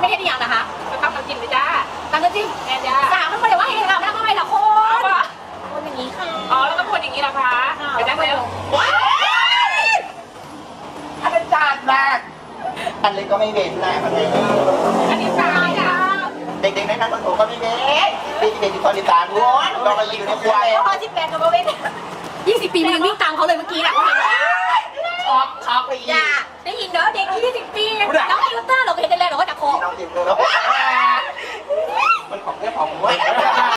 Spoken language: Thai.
เห็นอย่างนะคะ จะทำน้ำจิ้มไหมจ้า ตามน้ำจิ้ม แม่จ้า สาวมันไม่ได้ว่าเห็นเราไม่ต้องไปหรอกคนคนอย่างนี้ค่ะ อ๋อแล้วก็คนอย่างนี้นะคะไปได้แล้วว้า อาจารย์มากอันเล็กก็ไม่เว้นนะมันไม่ อันนี้สาวจ้า เด็กๆในนั้นผมก็ไม่เว้นเด็กๆที่ตอนนี้ตาล้วนเราก็อยู่ในครัวเลย พอ18กับโบเวน20 ปีมันยังวิ่งตามเขาเลยเมื่อกี้แหละ ช็อกไปอี อย่าก ได้ยินเด้อเด็ก20 ปี ผู้ใด